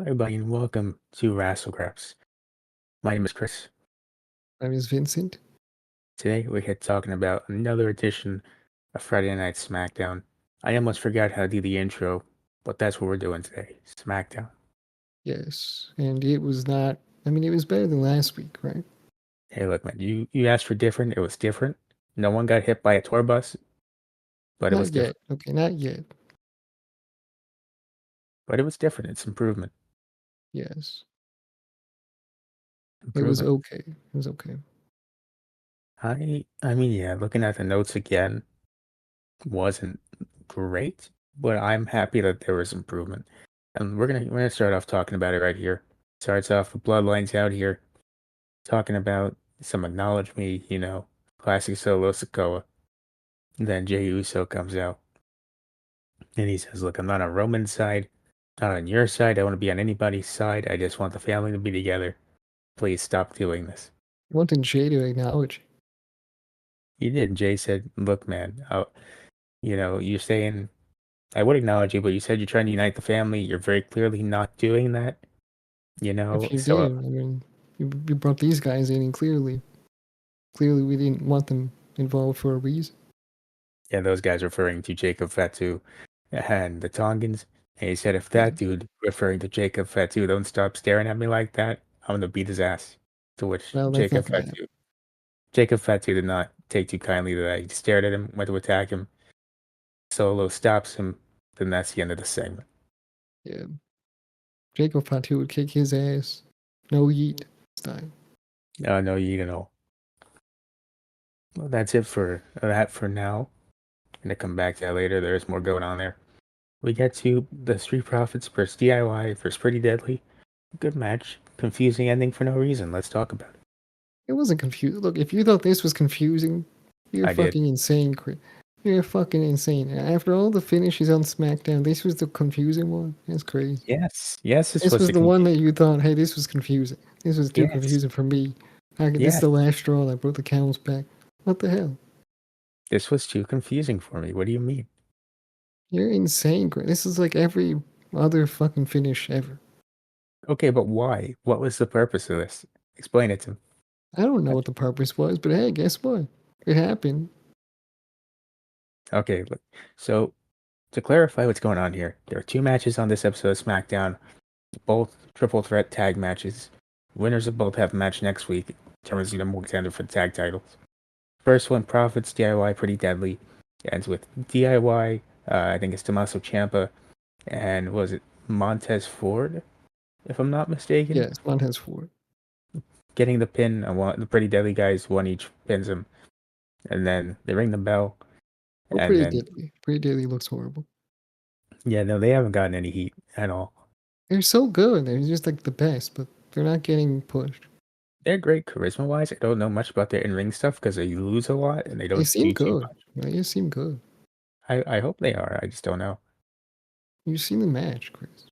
Hi, everybody, and welcome to Wrassle Graps. My name is Chris. My name is Vincent. Today, we're here talking about another edition of Friday Night Smackdown. I almost forgot how to do the intro, but that's what we're doing today. Smackdown. Yes, and it was not. I mean, it was better than last week, right? Hey, look, man, you asked for different. It was different. No one got hit by a tour bus, but it was Not yet. different. Okay, not yet. But it was different. It's improvement. Yes, it was Improvement. okay. It was okay. I mean, yeah, looking at the notes again wasn't great, but I'm happy that there was improvement. And we're gonna start off talking about it right here. Starts off with Bloodlines out here, talking about some acknowledge me, classic solo Sikoa. Then Jey Uso comes out and he says, "Look, I'm not on Roman's side, not on your side. I don't want to be on anybody's side. I just want the family to be together. Please stop doing this." I wanted Jay to acknowledge. He did. Jay said, "Look, man, you're saying I would acknowledge you, but you said you're trying to unite the family. You're very clearly not doing that, If you So did, I mean, you brought these guys in, and clearly, we didn't want them involved for a reason. yeah, those guys referring to Jacob Fatu and the Tongans. And he said, if Yeah. that dude referring to Jacob Fatu don't stop staring at me like that, I'm gonna beat his ass." To which Well, that's not gonna happen. Jacob Fatu did not take too kindly to that. He stared at him, went to attack him. Solo stops him. Then that's the end of the segment. Yeah, Jacob Fatu would kick his ass. No yeet style. No, you know. Well, that's it for that for now. I'm gonna come back to that later. There's more going on there. We get to the Street Profits versus DIY versus Pretty Deadly. Good match. Confusing ending for no reason. Let's talk about it. It wasn't confusing. Look, if you thought this was confusing, you're I did. fucking insane, Chris. You're fucking insane. After all the finishes on SmackDown, this was the confusing one. That's crazy. Yes. Yes, this This was was the the one that confusing. you thought, hey, this was confusing. This was too Yes. confusing for me. This is Yes. the last straw that brought the camels back. What the hell? This was too confusing for me. What do you mean? You're insane, Chris. This is like every other fucking finish ever. Okay, but why? What was the purpose of this? Explain it to me. I don't know what the purpose was, but hey, guess what? It happened. Okay, look. So, to clarify what's going on here, there are two matches on this episode of SmackDown, both triple threat tag matches. Winners of both have a match next week. Determines the number one contender for the tag titles. First one, Profits DIY Pretty Deadly. Ends with DIY, I think it's Tommaso Ciampa, and was it Montez Ford, if I'm not mistaken, Yes, Montez Ford. getting the pin. And the Pretty Deadly guys, one each pins him, and then they ring the bell, We're and pretty then deadly. Pretty deadly looks horrible. yeah, no, they haven't gotten any heat at all. They're so good. They're just like the best, but they're not getting pushed. They're great charisma wise. I don't know much about their in ring stuff because they lose a lot and they They don't seem do too good. much. They just seem good. I hope they are. I just don't know. You've seen the match, Chris.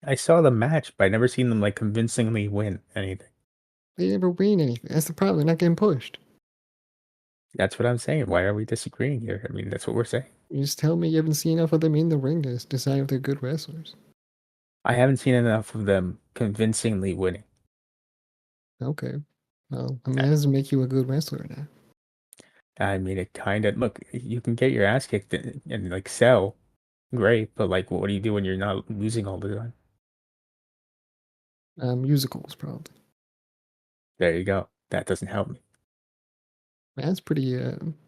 I saw the match, but I never seen them like convincingly win anything. They never win anything. That's the problem. They're not getting pushed. That's what I'm saying. Why are we disagreeing here? I mean, that's what we're saying. You just tell me you haven't seen enough of them in the ring to decide if they're good wrestlers. I haven't seen enough of them convincingly winning. Okay. Well, I mean, that doesn't make you a good wrestler now. I mean, it kind of look. You can get your ass kicked and like sell, great, but like, what do you do when you're not losing all the time? Musicals, probably. There you go. That doesn't help me. That's pretty,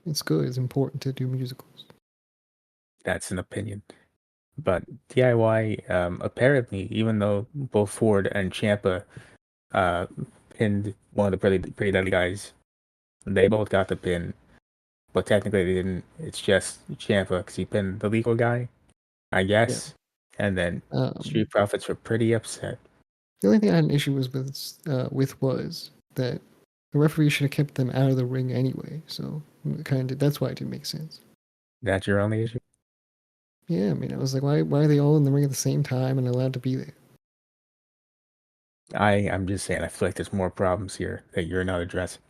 it's good. It's important to do musicals. That's an opinion. But DIY, apparently, even though both Ford and Champa uh, pinned one of the pretty deadly guys, they both got the pin. But technically, they didn't. It's just Champa because he pinned the legal guy, I Yeah. guess. And then Street Profits were pretty upset. The only thing I had an issue was was that the referee should have kept them out of the ring anyway. So kind of that's why it didn't make sense. That's your only issue? Yeah, I mean, I was like, why are they all in the ring at the same time and allowed to be there? I'm just saying, I feel like there's more problems here that you're not addressing.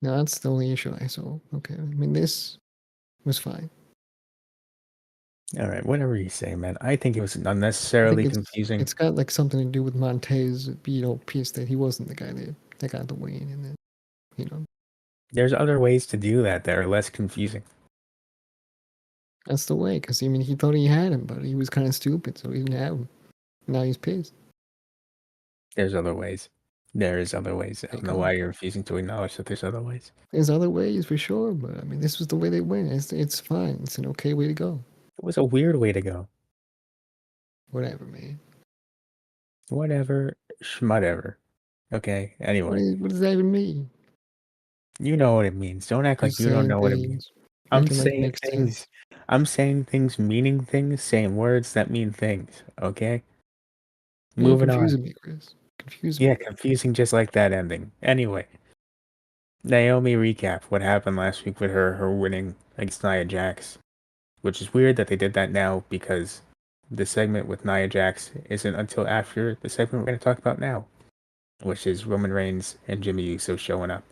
No, that's the only issue I saw. Okay, I mean, this was fine. All right, whatever you say, man. I think it was I think unnecessarily confusing. it's got like something to do with Montez being pissed that he wasn't the guy that got the win, and then you know There's other ways to do that that are less confusing. that's the way. Because I mean, he thought he had him, but he was kind of stupid, so he didn't have him. Now he's pissed. There's other ways. There's other ways. I don't Like, know why you're refusing to acknowledge that there's other ways. there's other ways for sure, but I mean, this was the way they went. It's fine. It's an okay way to go. It was a weird way to go. Whatever, man. Whatever, schmutever. Okay, anyway. What does that even mean? You know what it means. Don't act like Just you don't saying know what it means. things, I'm making like saying makes sense. things. I'm saying things meaning things, saying words that mean things. Okay? You're Moving on. confusing me, Chris. Confusing Yeah, me. confusing just like that ending. Anyway, Naomi recap what happened last week with her winning against Nia Jax, which is weird that they did that now because the segment with Nia Jax isn't until after the segment we're going to talk about now, which is Roman Reigns and Jimmy Uso showing up.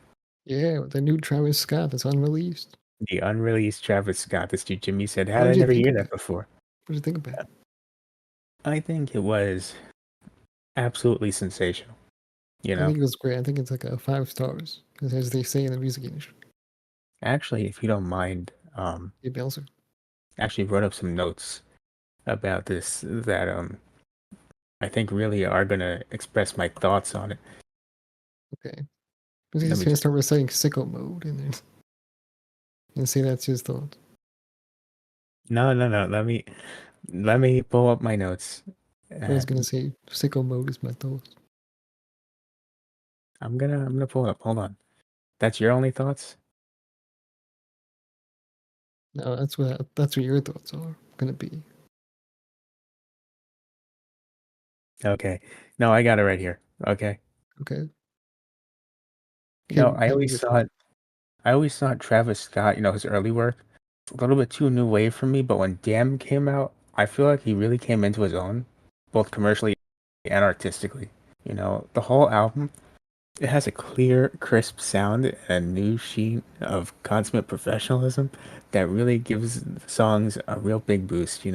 Yeah, the new Travis Scott that's unreleased. The unreleased Travis Scott. This dude Jimmy said, "How What did I did you never think hear of that it? before?" What did you think about it? I think it was absolutely sensational. You I know, think it was great. I think it's like a 5 stars, as they say in the music industry. actually, if you don't mind, Hey, Belzer. actually wrote up some notes about this that I think really are gonna express my thoughts on it. Okay. He's Let just me gonna just start reciting sicko mode and say that's his thoughts. no. Let me pull up my notes. I was Uh, gonna say sicko mode is my thoughts. I'm gonna pull it up. Hold on. That's your only thoughts? No, that's what your thoughts are gonna be. Okay. No, I got it right here. Okay. Okay. No, Hit me with it. I always thought Travis Scott, his early work, a little bit too new wave for me, but when Damn came out, I feel like he really came into his own, both commercially and artistically. The whole album, it has a clear, crisp sound and a new sheen of consummate professionalism that really gives the songs a real big boost.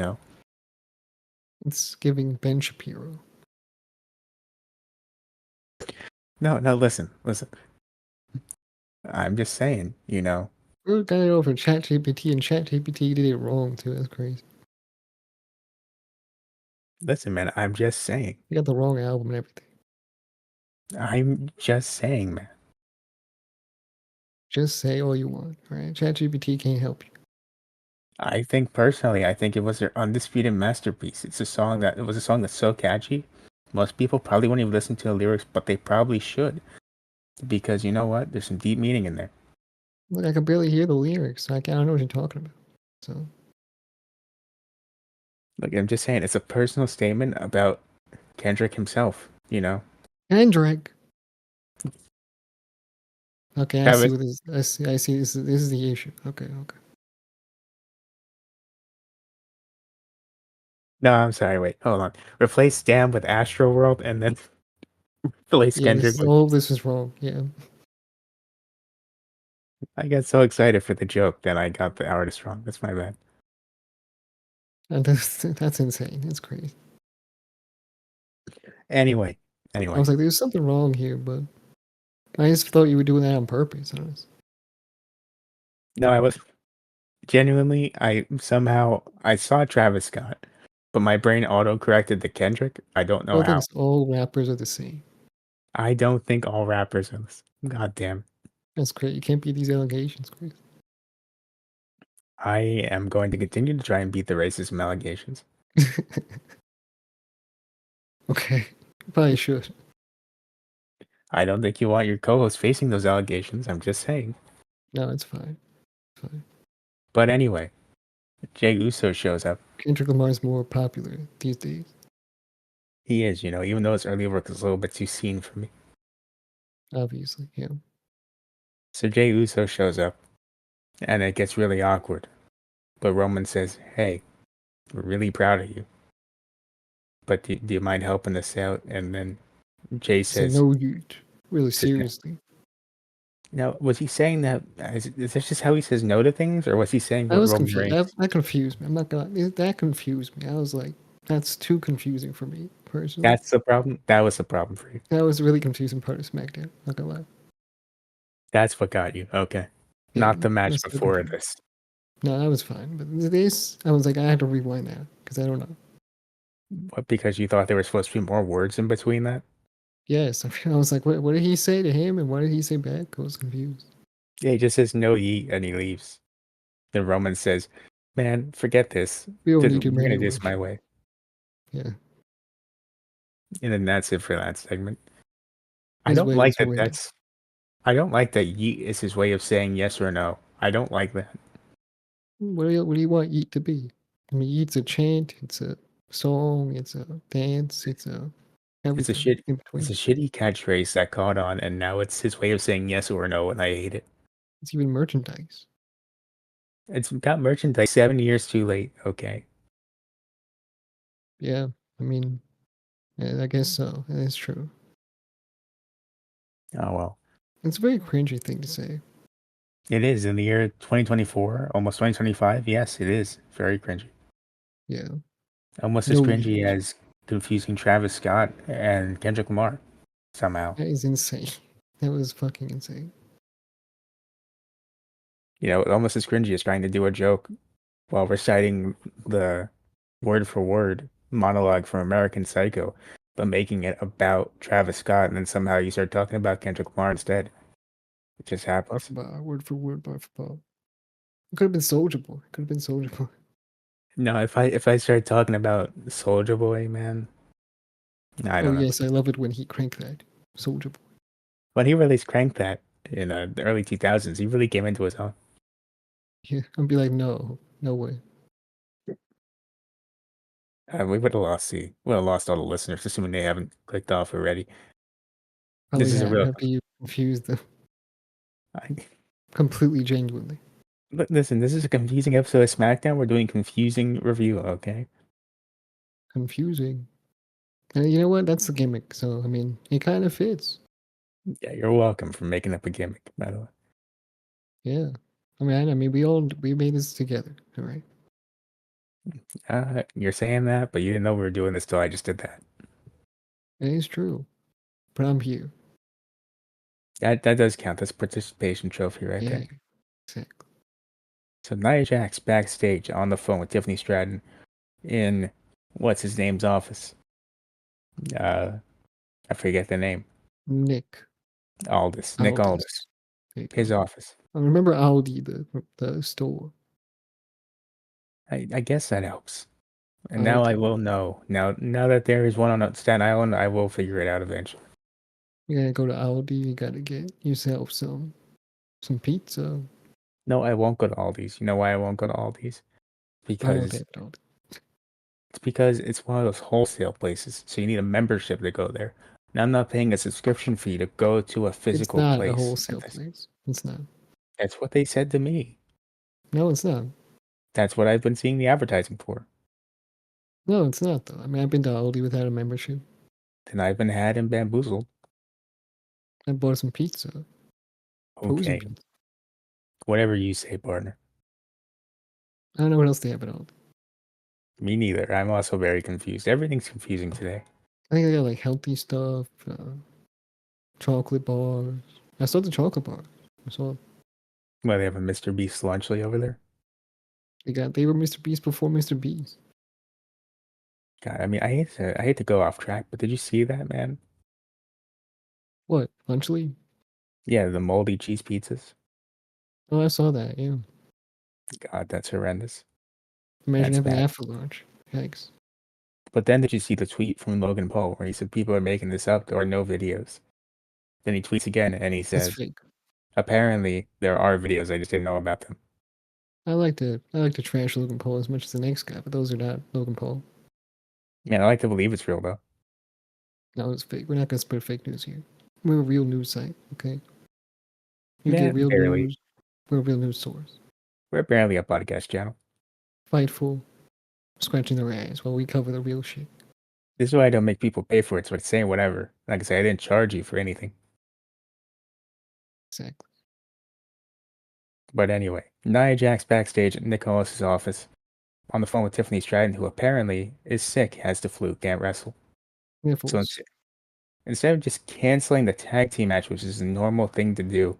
It's giving Ben Shapiro. No, no, listen. I'm just saying. We got it over ChatGPT, and ChatGPT did it wrong too. That's crazy. Listen, man, I'm just saying. You got the wrong album and everything. I'm just saying, man. Just say all you want, all right? ChatGPT can't help you. I think it was their undisputed masterpiece. It was a song that's so catchy. Most people probably won't even listen to the lyrics, but they probably should because you know what? There's some deep meaning in there. Look, I can barely hear the lyrics. I don't know what you're talking about. So Like I'm just saying, it's a personal statement about Kendrick himself. Kendrick. Okay, I see Travis, what this. I see. I see. This is the issue. Okay. Okay. no, I'm sorry. Wait, hold on. Replace Damn with Astro World, and then replace Yeah. This Kendrick is with. all. This is wrong. Yeah. I got so excited for the joke that I got the artist wrong. That's my bad. And that's insane. It's crazy. Anyway, I anyway. was like, there's something wrong here, but I just thought you were doing that on purpose. Honestly. No, I was genuinely. I saw Travis Scott, but my brain auto corrected to Kendrick. I don't know Well, how. things all rappers are the same. I don't think all rappers are this. God damn. That's great. You can't beat these allegations, Chris. I am going to continue to try and beat the racism allegations. Okay. Probably should. I don't think you want your co-host facing those allegations. I'm just saying. No, it's fine. It's fine. But anyway, Jay Uso shows up. Kendrick Lamar is more popular these days. He is, even though his early work is a little bit too seen for me. Obviously, yeah. So Jay Uso shows up, and it gets really awkward. But Roman says, "Hey, we're really proud of you. But do you mind helping us out?" And then Jay Say says, no, you really says, seriously. Now, was he saying that? Is this just how he says no to things, or was he saying I what was Roman confused. That Reigns? that confused me. I'm not gonna. That confused me. I was like, that's too confusing for me personally. That's the problem. That was the problem for you. That was a really confusing part of SmackDown. Not gonna lie. That's what got you. Okay, Yeah, not the match that's so before confusing. this. No, that was fine. But this, I was like, I had to rewind that because I don't know. What, because you thought there were supposed to be more words in between that? Yes, I was like, what did he say to him, and what did he say back? I was confused. Yeah, he just says no yeet and he leaves. Then Roman says, "Man, forget this. We don't We're need him gonna do anyway. this my way." Yeah, And then that's it for that segment. I his don't way like is the that. way. I don't like that yeet is his way of saying yes or no. I don't like that. What do you want Yeet to be? I mean, Yeet's a chant. It's a song. It's a dance. It's a It's a everything shit. in It's a between. shitty catchphrase that caught on, and now it's his way of saying yes or no, and I hate it. It's even merchandise. It's got merchandise 7 years too late. Okay. Yeah, I mean, yeah, I guess so. That's true. Oh well. It's a very cringy thing to say. It is in the year 2024, almost 2025. Yes, it is very cringy. Yeah, Almost as no cringy Yeet. as confusing Travis Scott and Kendrick Lamar somehow. That is insane. That was fucking insane. Almost as cringy as trying to do a joke while reciting the word for word monologue from American Psycho, but making it about Travis Scott, and then somehow you start talking about Kendrick Lamar instead. It just Bar for happens. bar, word for word, bar for bar. It could have been Soldier Boy. It could have been Soldier Boy. No, if I start talking about Soldier Boy, man, I Oh don't know. yes, I love it when he cranked that Soldier Boy. When he released Crank That in the early 2000s, he really came into his own. Yeah, I'd be like, no, no way. We would have lost all the listeners, assuming they haven't clicked off already. This Probably is a have real. after you confused them I, completely genuinely. but listen, this is a confusing episode of SmackDown. We're doing confusing review, okay? Confusing. And you know what? That's the gimmick. So I mean, it kind of fits. Yeah, you're welcome for making up a gimmick, by the way. Yeah. I mean, we made this together. All right. You're saying that, but you didn't know we were doing this till I just did that. It is true. But I'm here. That does count. That's participation trophy right Yeah. there. Exactly. So Nia Jax backstage on the phone with Tiffany Stratton in what's his name's office. Uh, I forget the name. Nick Nick Aldis. Aldis, There you his go. office. I remember Aldi, the store. I guess that helps. And now I Aldi. will know. Now that there is one on Staten Island, I will figure it out eventually. You gotta go to Aldi. You gotta get yourself some pizza. No, I won't go to Aldi's. You know why I won't go to Aldi's? I don't know what they Because have at Aldi. it's one of those wholesale places, so you need a membership to go there. Now I'm not paying a subscription fee to go to a It's physical not a place. wholesale place. It's not. That's what they said to me. No, it's not. That's what I've been seeing the advertising for. No, it's not though. I mean, I've been to Aldi without a membership. Then I've been had and bamboozled. I bought some pizza, frozen Okay, pizza. whatever you say, partner. I don't know what else they have at Aldi. Me neither. I'm also very confused. Everything's confusing today. I think they got like healthy stuff, chocolate bars. I saw the chocolate bars. I saw Well, they have a Mr. Beast lunchly over there. they were Mr. Beast before Mr. Beast. God, I mean, I hate to go off track, but did you see that, man? What? Lunchly? Yeah, the moldy cheese pizzas. Oh, I saw that. Yeah. God, that's horrendous. Imagine That's having bad. that for lunch. Yikes. But then did you see the tweet from Logan Paul where he said people are making this up, there are no videos. Then he tweets again and he That's said, fake. apparently there are videos, I just didn't know about them. I like to trash Logan Paul as much as the next guy, but those are not Logan Paul. Man, I like to believe it's real though. No, it's fake. We're not gonna spread fake news here. We're a real news site, okay? You get Man, real barely. news. We're a real news source. We're barely a podcast channel. Fightful, scratching their ass while we cover the real shit. This is why I don't make people pay for it, so it's saying whatever. Like I say, I didn't charge you for anything. Exactly. But anyway, Nia Jax backstage at Nick Aldis's office on the phone with Tiffany Stratton, who apparently is sick, has the flu, can't wrestle. So Sniffles. instead of just canceling the tag team match, which is a normal thing to do,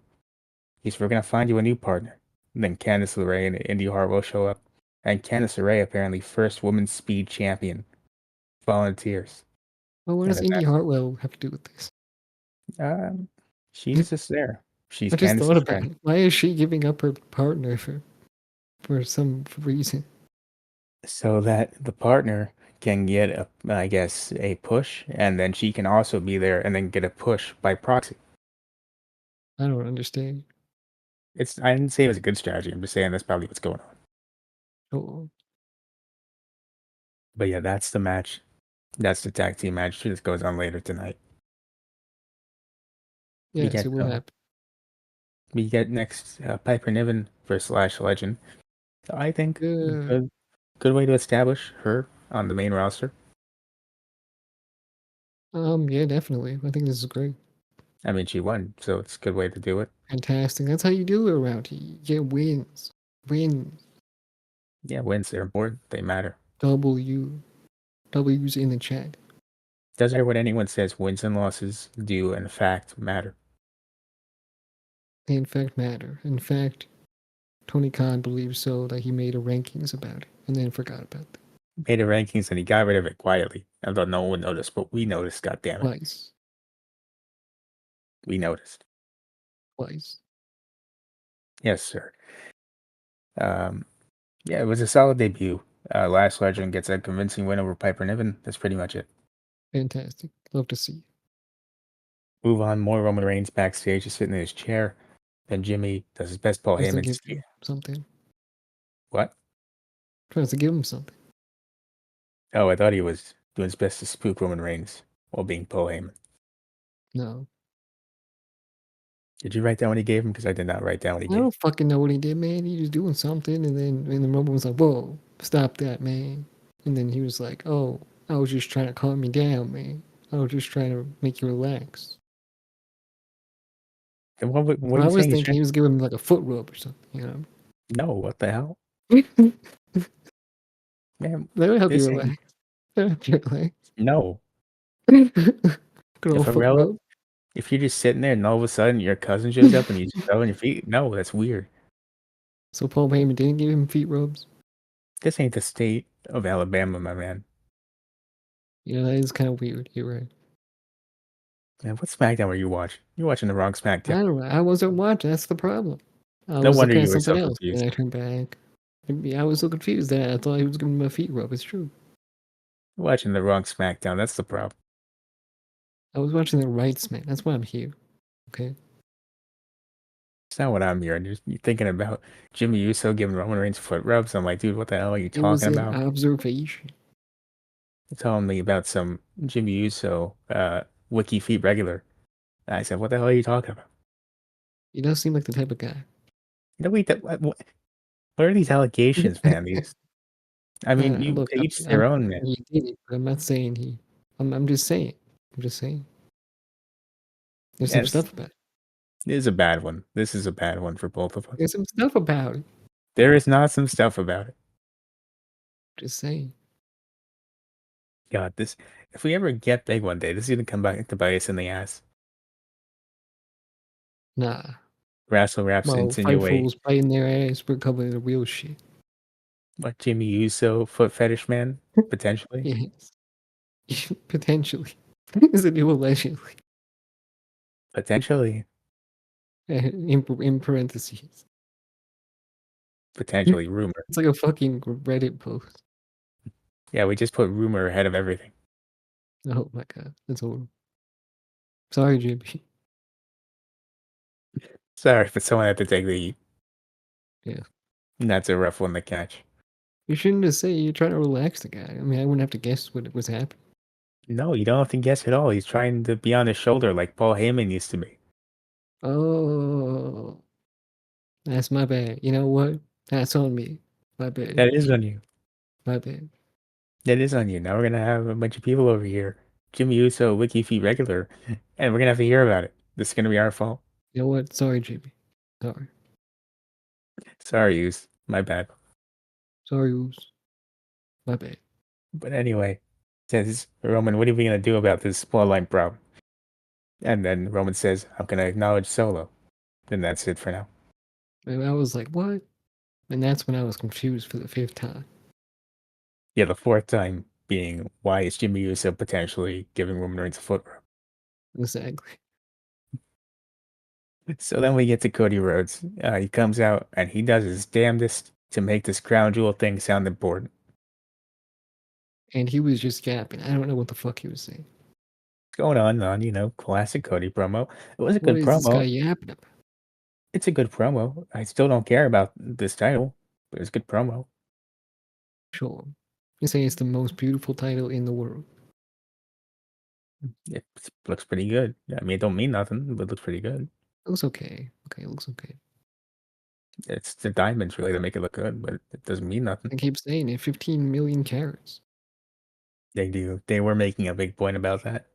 he's we're gonna find you a new partner. And then Candice LeRae and Indy Hartwell show up, and Candice LeRae, apparently first women's speed champion, volunteers. Well, what And does Indy Hartwell have to do with this? um, she's just there. She's I just thought Candice's about friend, it. Why is she giving up her partner for some reason? so that the partner can get I guess, a push, and then she can also be there and then get a push by proxy. I don't understand. I didn't say it was a good strategy. I'm just saying that's probably what's going on. Oh, But yeah, that's the match. That's the tag team match. This goes on later tonight. We yeah. get So what happened? we get next Piper Niven versus Lash Legend. I think Uh, good way to establish her on the main roster. yeah, definitely. I think this is great. I mean, she won, so it's a good way to do it. Fantastic. That's how you do it around here. You get wins. Wins. Yeah, wins are important. They matter. W. W's in the chat. Doesn't matter what anyone says. Wins and losses do, in fact, matter. They in fact matter. In fact, Tony Khan believes so that he made a rankings about it and then forgot about it Made the rankings and he got rid of it quietly. I thought no one would notice, but we noticed. God damn it, twice. we noticed. Twice. Yes, sir. Um, yeah, it was a solid debut. Last Legend gets a convincing win over Piper Niven. That's pretty much it. Fantastic. Love to see. Move on. More Roman Reigns backstage, just sitting in his chair. Then Jimmy does his best Paul Tries to Heyman. give him something. What? Tries to give him something. Oh, I thought he was doing his best to spook Roman Reigns while being Paul Heyman. No. Did you write down what he gave him? Because I did not write down what he I gave. don't fucking know what he did, man. He was doing something, and then Roman was like, "Whoa, stop that, man!" And then he was like, "Oh, I was just trying to calm you down, man. I was just trying to make you relax." And what are Well, I you was saying? He's thinking trying. he was giving him like a foot rub or something, you know? No, what the hell, man? That'll help you This ain't relax. That'll help you relax. no. Good If old a foot rel rub. if you're just sitting there and all of a sudden your cousin shows up and you just fell on your feet, no, that's weird. So Paul Heyman didn't give him feet rubs. This ain't the state of Alabama, my man. You know, that is kind of weird. You're right. Man, what SmackDown were you watching? You're watching the wrong SmackDown. I don't know. I wasn't watching. That's the problem. I No was wonder looking at you were something so else, and confused. I turned back. I was so confused that I thought he was giving him a feet rub. It's true. You're watching the wrong SmackDown. That's the problem. I was watching the right Smack. That's why I'm here. Okay. It's not what I'm hearing. You're thinking about Jimmy Uso giving Roman Reigns foot rubs. I'm like, dude, what the hell are you It was talking an about? observation. You're telling me about some Jimmy Uso wiki feet regular. And I said, what the hell are you talking about? He does seem like the type of guy. Wait, what are these allegations, man? I mean, you Look, to each I'm their own, man. saying he did it, but I'm not saying he. I'm just saying. I'm just saying. There's some Yes, stuff about it. this is a bad one. This is a bad one for both of us. There's some stuff about it. There is not some stuff about it. Just saying. God, this if we ever get big one day, this is gonna come back to bite us in the ass. Nah. Wrassle Graps Well, insinuate Fightful's biting their ass. We're covering the real shit. what Jimmy Uso foot fetish man potentially, Yes. Potentially. Is it new allegedly? potentially, In parentheses. potentially rumor. It's like a fucking Reddit post. Yeah, we just put rumor ahead of everything. Oh my god. That's horrible. Sorry, Jimmy. Sorry, but someone had to take the heat. Yeah. And that's a rough one to catch. You shouldn't just say you're trying to relax the guy. I mean, I wouldn't have to guess what was happening. No, you don't have to guess at all. He's trying to be on his shoulder like Paul Heyman used to be. Oh, that's my bad. You know what? That's on me. My bad. That is on you. My bad. That is on you. Now we're gonna have a bunch of people over here. Jimmy Uso, Wiki Feet regular, and we're gonna have to hear about it. This is gonna be our fault. You know what? Sorry, Jimmy. Sorry. Sorry, Use. My bad. Sorry, Oos. My bad. But anyway, says Roman, what are we gonna do about this bloodline problem? And then Roman says, I'm gonna acknowledge Solo. And that's it for now. And I was like, what? And that's when I was confused for the fifth time. Yeah, the fourth time being why is Jimmy Uso potentially giving Roman Reigns a foot rub? Exactly. So then we get to Cody Rhodes. He comes out and he does his damnedest to make this crown jewel thing sound important. And he was just yapping. I don't know what the fuck he was saying. What's going on, classic Cody promo. It was a What good is this guy promo. yapping about? It's a good promo. I still don't care about this title, but it's a good promo. Sure. You say it's the most beautiful title in the world. It looks pretty good. I mean, it don't mean nothing, but it looks pretty good. It looks okay. Okay, it looks okay. It's the diamonds really that make it look good, but it doesn't mean nothing. I keep saying it. 15 million carats. They do. They were making a big point about that.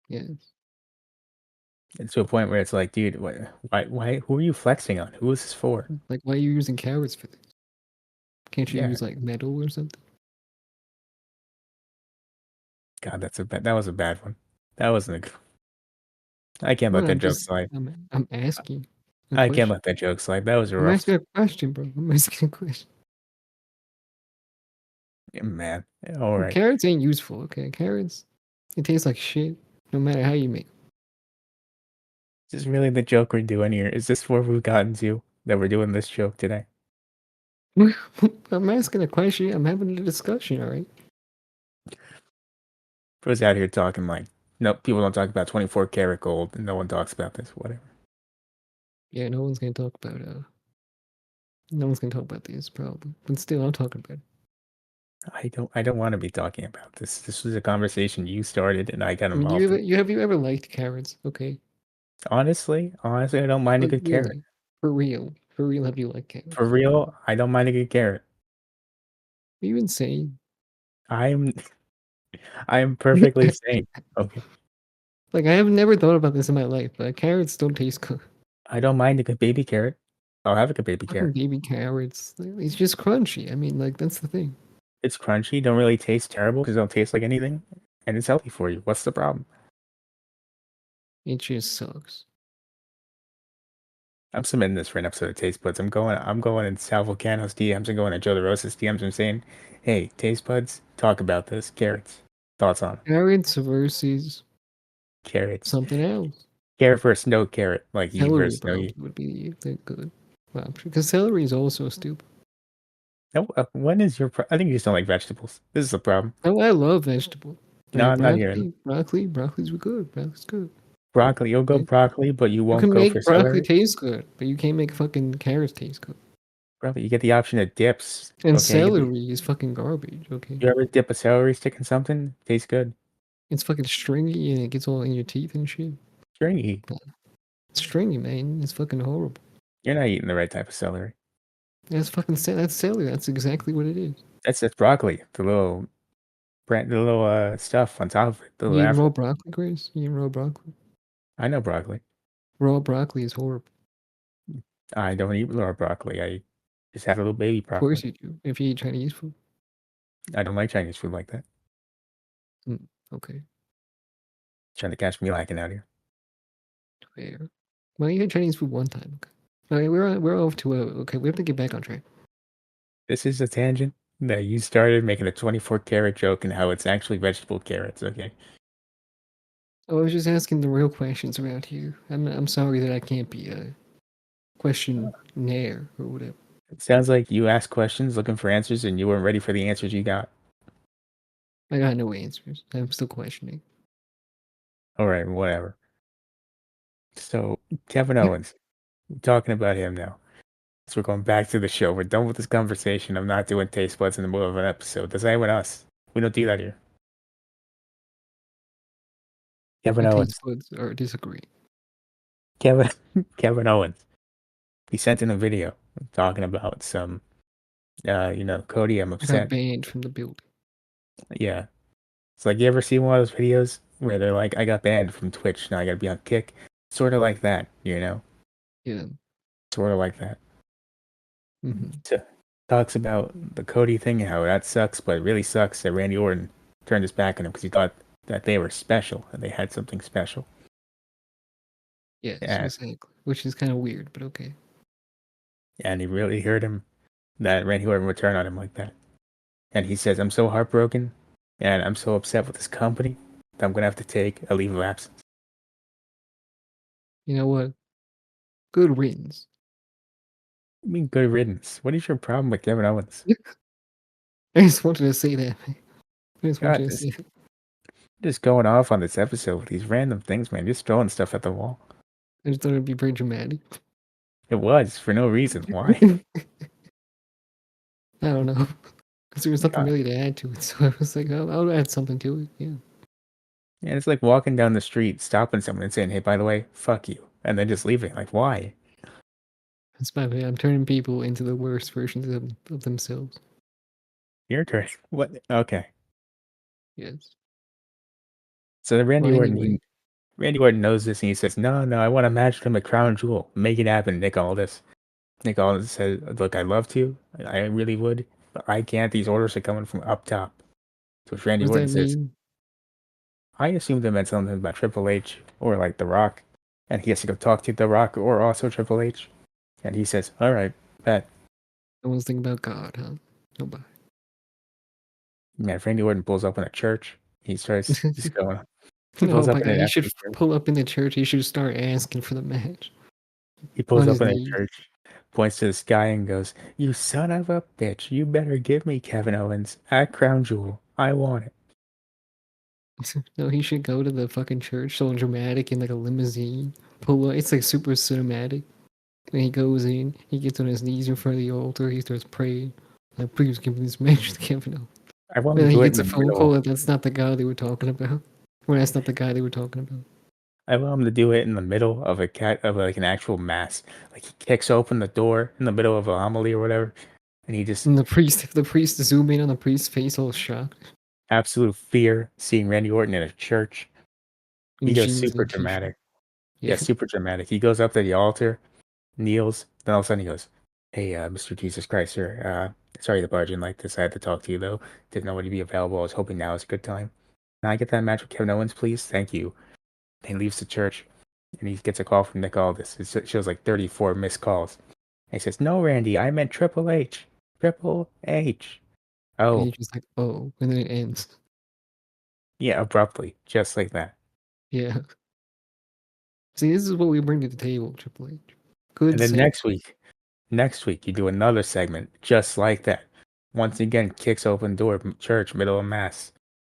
Yes. And to a point where it's like, dude, why, who are you flexing on? Who is this for? Like, why are you using carats for this? Can't you Yeah, use, like, metal or something? God, that was a bad one. That wasn't a good. I can't let Well, that joke slide. I'm asking a I can't question. let that joke slide. That was a I'm rough. asking a question, bro. I'm asking a question. Man. All right. Carrots ain't useful, okay? Carrots, it tastes like shit, no matter how you make Is this really the joke we're doing here? Is this where we've gotten to that we're doing this joke today? them. I'm asking a question. I'm having a discussion, all right? Was out here talking like, no, people don't talk about 24 karat gold, and no one talks about this. Whatever. Yeah, no one's gonna talk about this probably, but still, I'm talking about it. I don't want to be talking about this. This was a conversation you started, and I got I mean, involved in. have you ever liked carrots? Okay, Honestly, I don't mind a like good carrot. really, for real, have you liked For carrots? real, I don't mind a good carrot. Are you insane? I'm I am perfectly sane. Okay. Like I have never thought about this in my life, but carrots don't taste good. I don't mind a good baby carrot. I'll have a good baby Fucking carrot. baby carrots, it's just crunchy. I mean, like that's the thing. It's crunchy, don't really taste terrible because it don't taste like anything, and it's healthy for you. What's the problem? It just sucks. I'm submitting this for an episode of Taste Buds. I'm going in Sal Volcano's DMs and going to Joe DeRosa's DMs and saying, hey, Taste Buds, talk about this. Carrots. Thoughts on 'em? Carrots versus Carrots. something else. Carrot versus no carrot. Like Eve Celery versus no probably Eve. would be the good option because celery is also stupid. No, when is your I think you just don't like vegetables. This is the problem. Oh, I love vegetable. No, Like I'm not hearing broccoli's good. Broccoli's good. broccoli. You'll go Okay? broccoli, but you You won't can go for make broccoli celery. taste good, but you can't make fucking carrots taste good. Probably you get the option of dips. And Okay, celery is fucking garbage. Okay, you ever dip a celery stick in something? Tastes good. it's fucking stringy and it gets all in your teeth and shit. Stringy. It's stringy, man. It's fucking horrible. You're not eating the right type of celery. That's celery. That's exactly what it is. That's broccoli. The little stuff on top of it. The You little eat raw afro. broccoli, Grace? You eat raw broccoli? I know broccoli. Raw broccoli is horrible. I don't eat raw broccoli. I just have a little baby Of course broccoli. you do. If you eat Chinese food. I don't like Chinese food like that. Mm, okay, Trying to catch me lacking out here. fair. Well, you had Chinese food one time. Okay. Okay, we're off to a okay. We have to get back on track. This is a tangent that you started making a 24 karat joke and how it's actually vegetable carrots. Okay. I was just asking the real questions around here. I'm sorry that I can't be a questionnaire or whatever. It sounds like you asked questions looking for answers and you weren't ready for the answers you got. I got no answers. I'm still questioning. All right, whatever. So, Kevin Owens, we're talking about him now. So, we're going back to the show. We're done with this conversation. I'm not doing taste buds in the middle of an episode. Does anyone else? We don't do that here. Kevin My taste Owens. buds are disagree. Kevin Kevin Owens. He sent in a video talking about some Cody, I'm I got upset. banned from the building. Yeah. It's like you ever see one of those videos where they're like, I got banned from Twitch, now I gotta be on Kick. Sort of like that. Yeah. Sort of like that. Mm-hmm. So, talks about the Cody thing and how that sucks, but it really sucks that Randy Orton turned his back on him because he thought that they were special and they had something special. Yes, And exactly. Which is kind of weird, but okay. and he really hurt him that Randy Orton would turn on him like that. And he says, "I'm so heartbroken and I'm so upset with this company that I'm gonna have to take a leave of absence." You know what? Good riddance. I mean, good riddance. What is your problem with Kevin Owens? I just wanted to say that. I just God, wanted to just say that. just going off on this episode with these random things, man. Just throwing stuff at the wall. I just thought it'd be very dramatic. It was for no reason. Why? I don't know. Because there was nothing God. really to add to it. So I was like, I'll add something to it. Yeah. And it's like walking down the street, stopping someone and saying, "Hey, by the way, fuck you," and then just leaving. Like, why? That's my way. I'm turning people into the worst versions of themselves. Your turn. What? Okay. Yes. So the Well, anyway, Randy Orton knows this, and he says, "No, no, I want a match with him at Crown Jewel. Make it happen, Nick Aldis." Nick Aldis says, "Look, I'd love to. I really would, but I can't. These orders are coming from up top." To which Randy what does Orton that says, mean? "I assumed it meant something about Triple H or like The Rock," and he has to go talk to The Rock or also Triple H, and he says, "All right, bet." No one's thinking about God, huh? Nobody. Man, if Randy Orton pulls up in a church, he starts just going. He No, pulls up my in God, an he should empty church. pull up in the church. He should start asking for the match He pulls on up his in a knees. church, points to the sky, and goes, "You son of a bitch! You better give me Kevin Owens at Crown Jewel. I want it." No, he should go to the fucking church, so dramatic in like a limousine. Pull up. It's like super cinematic. And he goes in, he gets on his knees in front of the altar, he starts praying. Like, please give me this match with Kevin Owens. I want And him to then he do it in gets the a phone call middle. that that's not the guy they were talking about. Well, that's not the guy they were talking about. I want him to do it in the middle of a cat of like an actual mass. Like he kicks open the door in the middle of a homily or whatever, and he just And the priest zoom in on the priest's face, all shocked, absolute fear seeing Randy Orton in a church. He in goes jeans super and a t-shirt. dramatic. Yeah, Yeah, super dramatic. He goes up to the altar, kneels, then all of a sudden he goes, "Hey, Mr. Jesus Christ, sir. Sorry to barge in like this. I had to talk to you though. Didn't know when you'd be available. I was hoping now is a good time. Can I get that match with Kevin Owens, please? Thank you." And he leaves the church, and he gets a call from Nick Aldis. It shows like 34 missed calls. And he says, "No, Randy, I meant Triple H. Triple H." and Oh, you're just like, oh, and then it ends. yeah, abruptly, just like that. Yeah. See, this is what we bring to the table, Triple H. Good And then set. next week, you do another segment just like that. Once again, kicks open door, church, middle of mass,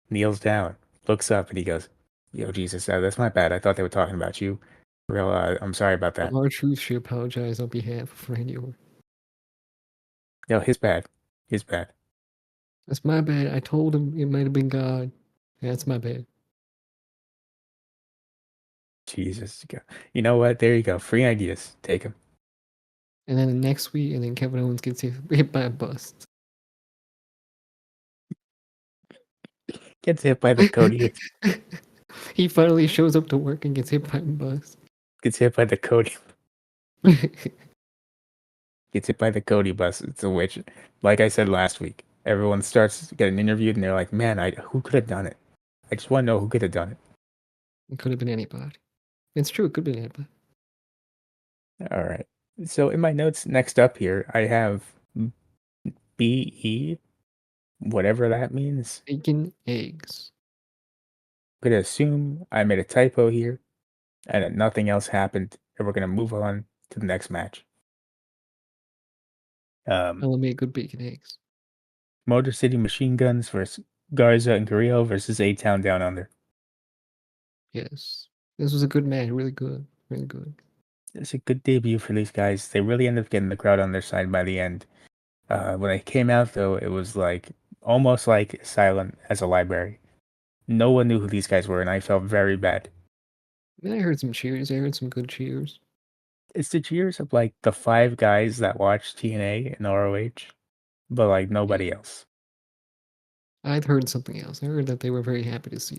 kneels down, looks up, and he goes, "Yo, Jesus, that's my bad. I thought they were talking about you. Real, I'm sorry about that. R-Truth should apologize on behalf of Randy Orton. Yo, his bad. His bad. That's my bad. I told him it might have been God. That's my bad. Jesus. You know what? There you go. Free ideas. Take them. And then the next week, and then Kevin Owens gets hit by a bus. Gets hit by the Cody. He finally shows up to work and gets hit by a bus. Gets hit by the Cody. Gets hit by the Cody bus. It's a witch. Like I said last week, everyone starts getting interviewed, and they're like, "Man, who could have done it? I just want to know who could have done it." It could have been anybody. It's true. It could have been anybody. All right. So in my notes next up here, I have BE, whatever that means. Bacon, eggs. I'm gonna assume I made a typo here and that nothing else happened, and we're gonna move on to the next match. I will make good bacon eggs. Motor City Machine Guns versus Garza and Carrillo versus A Town Down Under. Yes. This was a good match. Really good. Really good. It's a good debut for these guys. They really ended up getting the crowd on their side by the end. When they came out, though, it was like almost like silent as a library. No one knew who these guys were, and I felt very bad. I heard some cheers. I heard some good cheers. It's the cheers of like the five guys that watch TNA and ROH, but like Yeah. nobody else. I'd heard something else. I heard that they were very happy to see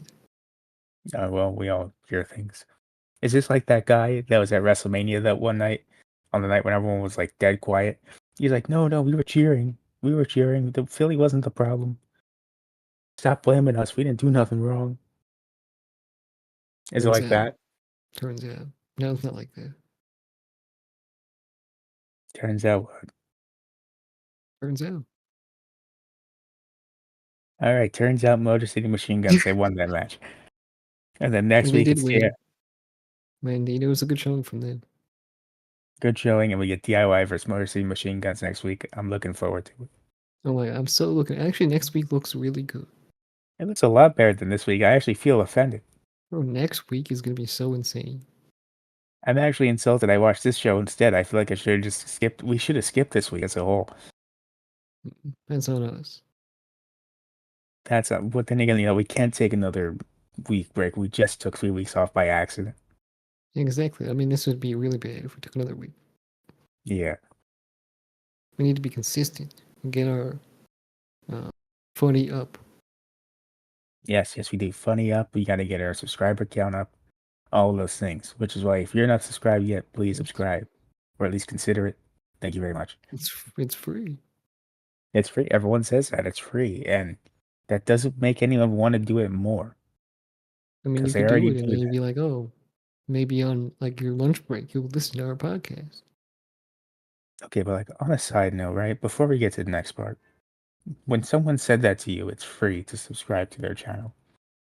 them. Well, we all hear things. Is this like that guy that was at WrestleMania that one night, on the night when everyone was like dead quiet? He's like, no, no, we were cheering. We were cheering. The Philly wasn't the problem. Stop blaming us. We didn't do nothing wrong. Is it Turns like out. that? Turns out. No, it's not like that. Turns out what? Turns out. All right, turns out Motor City Machine Guns, they won that match. And then next And they week did it's the win. Man, it was a good showing from them. good showing, and we get DIY versus Motor City Machine Guns next week. I'm looking forward to it. Oh my, I'm so looking. Actually, next week looks really good. It looks a lot better than this week. I actually feel offended. Bro, next week is gonna be so insane. I'm actually insulted. I watched this show instead. I feel like I should have just skipped. We should have skipped this week as a whole. That's on us. That's but then again, we can't take another week break. We just took 3 weeks off by accident. Exactly. I mean, this would be really bad if we took another week. Yeah. We need to be consistent and get our uh, funny up. Yes, yes, we do. Funny up. We got to get our subscriber count up. All of those things. Which is why, if you're not subscribed yet, please subscribe, or at least consider it. Thank you very much. It's free. It's free. Everyone says that it's free, and that doesn't make anyone want to do it more I mean, because you they could do already it and do then you'd that. be like, oh, maybe on like your lunch break, you'll listen to our podcast. Okay, but like on a side note, right? Before we get to the next part, when someone said that to you, it's free to subscribe to their channel.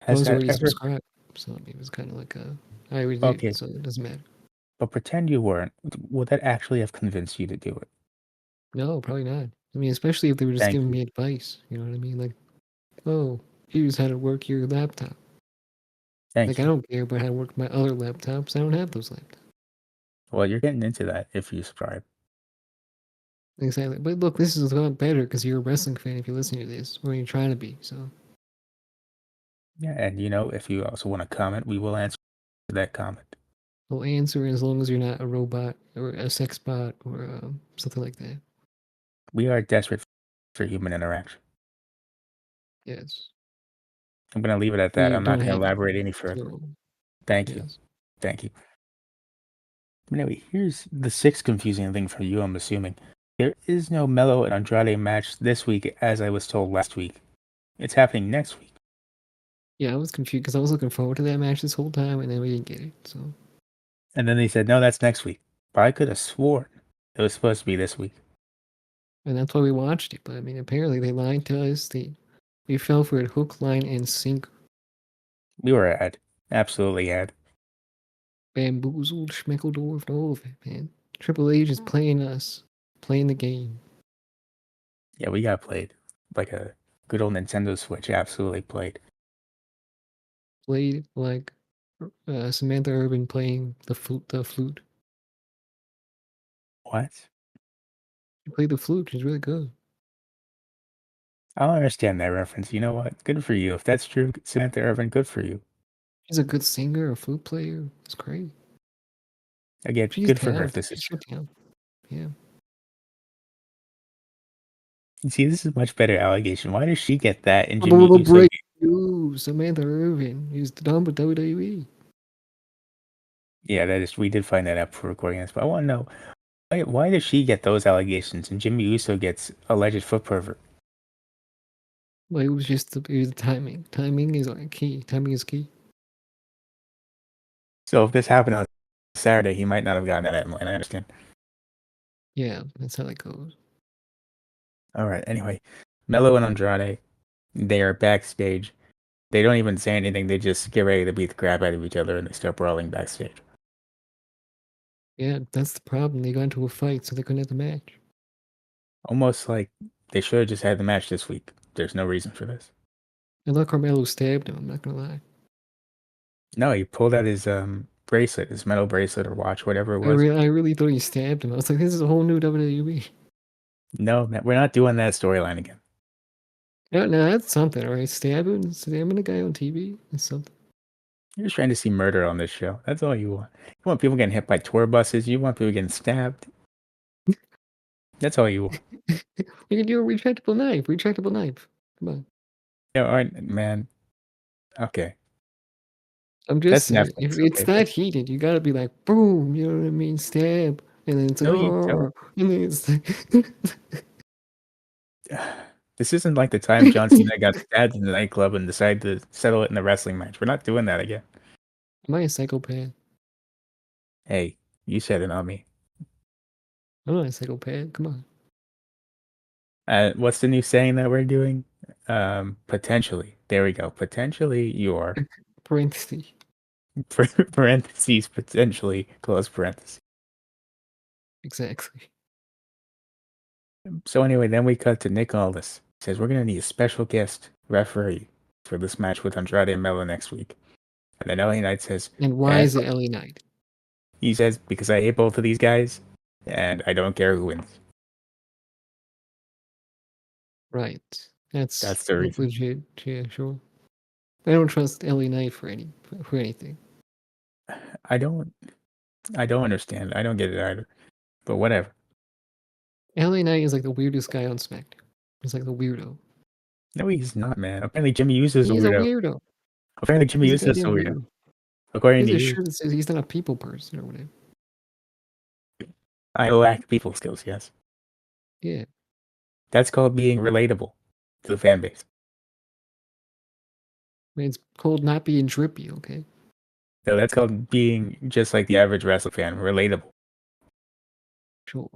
I Has was that already ever? subscribed, so it was kind of like I already did, Okay, so it doesn't matter. but pretend you weren't. Would that actually have convinced you to do it? No, probably not. I mean, especially if they were just Thank giving you. me advice. You know what I mean? Like, oh, here's how to work your laptop. Like, Thank I you. don't care about how to work my other laptops. I don't have those laptops. Well, you're getting into that if you subscribe. Exactly. But look, this is a lot better because you're a wrestling fan if you're listening to this, or you're trying to be. So Yeah, and if you also want to comment, we will answer that comment. I'll answer as long as you're not a robot or a sex bot or something like that. We are desperate for human interaction. Yes. I'm going to leave it at that. We I'm not don't going to have it. elaborate any further. So, Thank you. yes. Thank you. Anyway, here's the sixth confusing thing for you, I'm assuming. There is no Mello and Andrade match this week, as I was told last week. It's happening next week. Yeah, I was confused because I was looking forward to that match this whole time, and then we didn't get it. So, And then they said, no, that's next week. But I could have sworn it was supposed to be this week. and that's why we watched it. But I mean, apparently they lied to us. We fell for it hook, line, and sinker. We were ad. Absolutely ad. Bamboozled, schmeckledorfed, all of it, man. Triple H is playing us, playing the game. Yeah, we got played. Like a good old Nintendo Switch. Absolutely played. Played like Samantha Urban playing the flute. What? She played the flute. She's really good. I don't understand that reference. You know what? Good for you. If that's true, Samantha Irvin, good for you. She's a good singer, a flute player. It's great. Again, She's good for her if talented. this is She's so true. talented. Yeah. See, this is a much better allegation. Why does she get that and Jimmy Uso Break get? you, Samantha Irvin. He's done with WWE. Yeah, that is. We did find that out before recording this, but I want to know why does she get those allegations and Jimmy Uso gets alleged foot pervert? Well, it was just it was the timing. Timing is like key. Timing is key. So if this happened on Saturday, he might not have gotten that, and I understand. Yeah, that's how that goes. All right. Anyway, Mello and Andrade, they are backstage. They don't even say anything. They just get ready to beat the crap out of each other, and they start brawling backstage. Yeah, that's the problem. They got into a fight, so they couldn't have the match. Almost like they should have just had the match this week. There's no reason for this. I thought Carmelo stabbed him. I'm not gonna lie. No, he pulled out his bracelet, his metal bracelet or watch, whatever it I was. really, I really thought he stabbed him. I was like, this is a whole new WWE. No, we're not doing that storyline again. No, no, that's something, all right? Stabbing a guy on TV is something. You're just trying to see murder on this show. That's all you want. You want people getting hit by tour buses. You want people getting stabbed. That's all you want. We can do a retractable knife. Retractable knife. Come on. Yeah, all right, man. Okay, I'm just that's saying, if Netflix. it's Okay, that heated, you gotta be like, boom, you know what I mean? Stab. And then it's like, No, you oh, don't. and then it's This isn't like the time John Cena got stabbed in the nightclub and decided to settle it in a wrestling match. We're not doing that again. am I a psychopath? Hey, you said it, not me. I'm not a psychopath. Come on. What's the new saying that we're doing? Potentially. There we go. Potentially you are. Parentheses. Parentheses, potentially, close parentheses. Exactly. So anyway, then we cut to Nick Aldis. He says, we're going to need a special guest referee for this match with Andrade and Melo next week. And then LA Knight says, And why that's is it LA Knight? he says, because I hate both of these guys, and I don't care who wins. Right. That's That's the reason. legit. Yeah, sure. I don't trust LA Knight for anything. I don't I don't understand. I don't get it either. But whatever. LA Knight is like the weirdest guy on SmackDown. He's like the weirdo. No, he's not, man. Apparently Jimmy Uso is a He's a weirdo. weirdo. Apparently Jimmy He's a Uso is a goddamn weirdo. weirdo. He According has to a you, shirt that says he's not a people person or whatever. I lack people skills, yes. Yeah. That's called being relatable to the fan base. I mean, it's called not being drippy, okay? No, that's called being just like the average wrestling fan, relatable. Sure.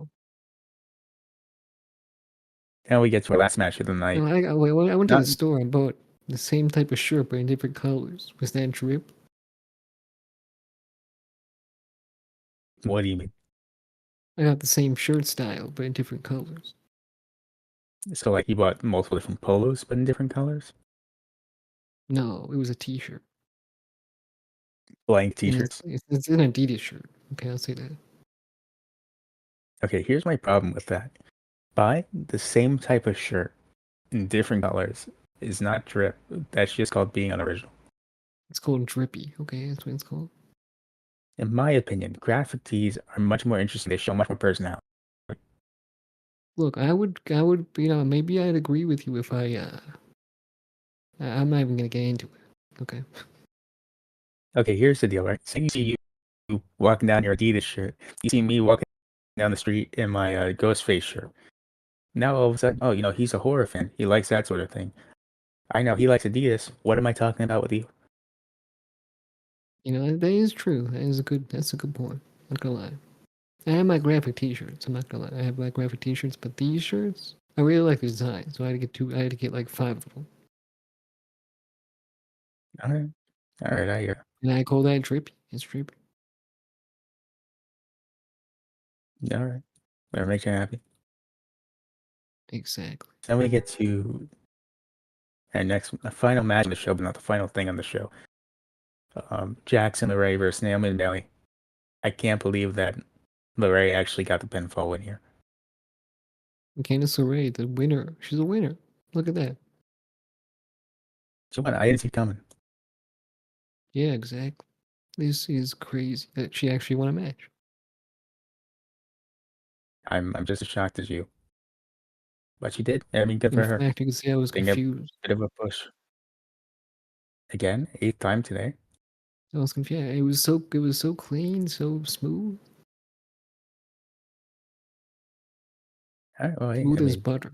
Now we get to our last match of the night. No, I went to Not the store and bought the same type of shirt but in different colors. Was that drip? what do you mean? I got the same shirt style but in different colors. So like you bought multiple different polos but in different colors? No, it was a T-shirt. Blank And t-shirts. it's an Adidas shirt. Okay, I'll say that. Okay, here's my problem with that. Buy the same type of shirt in different colors is not drip. That's just called being unoriginal. It's called drippy. Okay, that's what it's called. In my opinion, graphic tees are much more interesting. They show much more personality. Look, I would, maybe I'd agree with you if I'm not even gonna get into it. Okay. Okay, here's the deal, right? Say you see you walking down your Adidas shirt. You see me walking down the street in my Ghostface shirt. Now all of a sudden, oh, he's a horror fan. He likes that sort of thing. I know he likes Adidas. What am I talking about with you? That is true. That's a good point. Not gonna lie. I have my graphic T-shirts. I'm not gonna lie. I have my graphic T-shirts, but these shirts, I really like the design, so I had to get two. I had to get like 5 of them, All right, all right, I hear. and I call that drippy. It's drippy. All right, whatever makes you happy. Exactly. Then we get to our next final match on the show, but not the final thing on the show. Jackson LeRae versus Naomi and Bailey. I can't believe that LeRae actually got the pinfall win here. And Candice LeRae, the winner. She's a winner. Look at that. So what? I didn't see it coming. Yeah, exactly. This is crazy that she actually won a match. I'm just as shocked as you. But she did. I mean, good In for her. fact, you can see I was Getting a confused. bit of a push. Again, eighth time today. I was confused. It was so clean, so smooth, All right, well, hey, I smooth as mean, butter.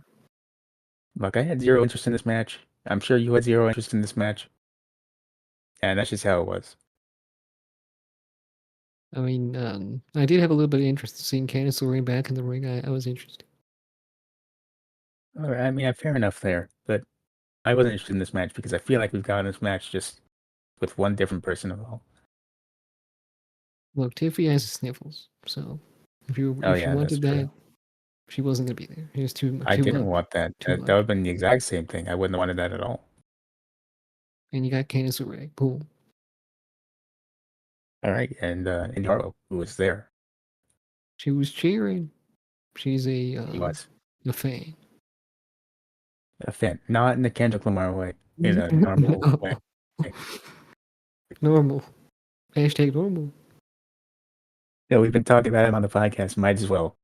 look, I had zero interest in this match. I'm sure you had zero interest in this match. And that's just how it was. I mean, I did have a little bit of interest in seeing Candice LeRae back in the ring. I was interested. All right, I mean, fair enough there. But I wasn't interested in this match because I feel like we've gotten this match just with one different person involved. Look, Tiffy has the sniffles, so if you Oh, if you yeah, that's wanted that, true. she wasn't gonna be there. It was I too didn't much, want that. too That would much. have been the exact same thing. I wouldn't have wanted that at all. And you got Candice LeRae. Boom. All right, and Harlow, who was there, She was cheering. She's he was a fan. a fan, not in the Kendrick Lamar way, in a normal way. Normal. Hashtag normal. Yeah, we've been talking about him on the podcast. Might as well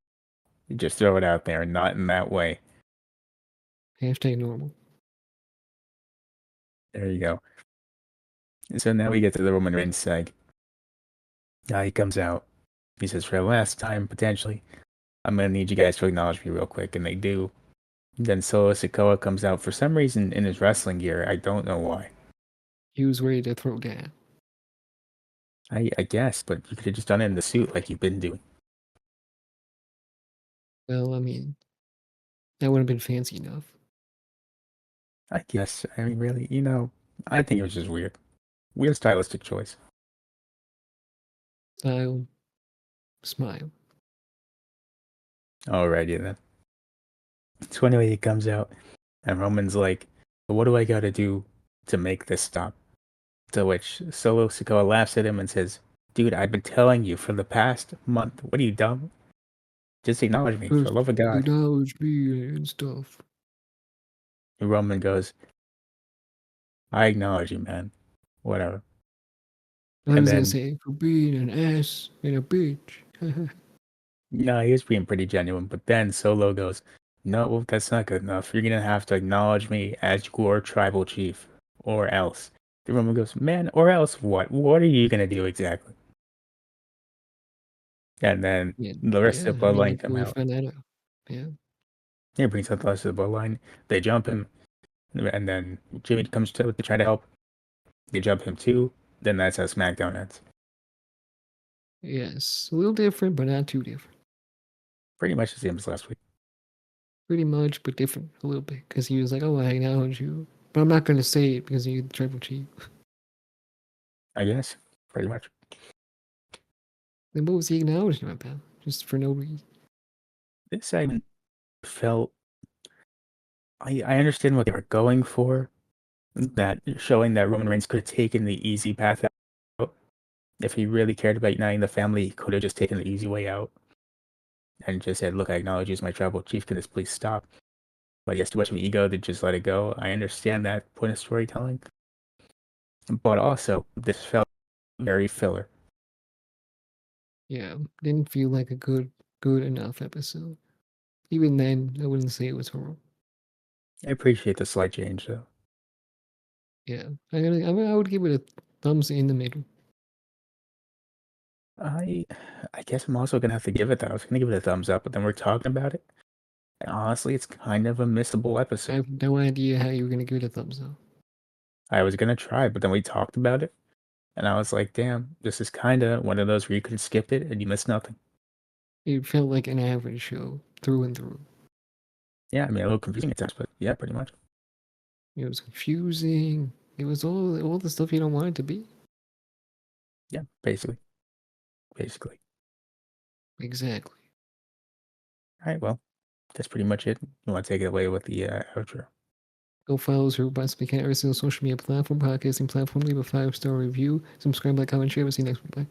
just throw it out there, not in that way. Hashtag normal. There you go. And so now we get to the Roman Reigns seg. Now he comes out. He says, for the last time, potentially, I'm gonna need you guys to acknowledge me real quick, and they do. Then Solo Sikoa comes out for some reason in his wrestling gear. I don't know why. He was ready to throw down. I guess, but you could have just done it in the suit like you've been doing. Well, I mean, that would have been fancy enough. I guess. I mean, really, I think it was just weird. Weird stylistic choice. Style, smile. Alrighty then. So anyway, he comes out, and Roman's like, "What do I gotta do to make this stop?" To which Solo Sikoa laughs at him and says, "Dude, I've been telling you for the past month. What are you, dumb? Just acknowledge me, for Just the love of God." acknowledge me and stuff. And Roman goes, "I acknowledge you, man. Whatever." I And was gonna then, say, for being an ass and a bitch. no, he was being pretty genuine. But then Solo goes, "No, that's not good enough. You're gonna have to acknowledge me as your tribal chief, or else." The Roman goes, "Man, or else what? What are you gonna do exactly?" And then Yeah, the rest yeah, of the I mean, bloodline until come we out. find that out. Yeah. He brings out the rest of the bloodline. They jump him, and then Jimmy comes to try to help. They jump him too. Then that's how SmackDown ends. Yes, a little different, but not too different. Pretty much the same as last week. Pretty much, but different a little bit. Because he was like, oh, I acknowledge you. But I'm not going to say it because you're the tribal chief. I guess. Pretty much. Then what was he acknowledging about? Just for no reason. This segment felt. I understand what they were going for. That showing that Roman Reigns could have taken the easy path out. If he really cared about uniting the family, he could have just taken the easy way out and just said, "Look, I acknowledge you as my tribal chief. Can this please stop?" But he has too much of an ego to just let it go. I understand that point of storytelling, but also this felt very filler. Yeah, didn't feel like a good enough episode. Even then, I wouldn't say it was horrible. I appreciate the slight change, though. Yeah, I would give it a thumbs in the middle. I I guess I'm also gonna have to give it that. I was gonna give it a thumbs up, but then we're talking about it, and honestly, it's kind of a missable I episode. have no idea how you were gonna give it a thumbs up. I was gonna try, but then we talked about it, and I was like, "Damn, this is kind of one of those where you could have skipped it and you missed nothing." It felt like an average show through and through. Yeah, I mean, a little confusing at times, but yeah, pretty much. It was confusing. It was all the stuff you don't want it to be. Yeah, basically. Exactly. All right, well, that's pretty much it. You want to take it away with the outro? Go follow us by speaking at every single social media platform, podcasting platform. Leave a 5-star review. Subscribe, like, comment, share. We'll see you next week. Bye.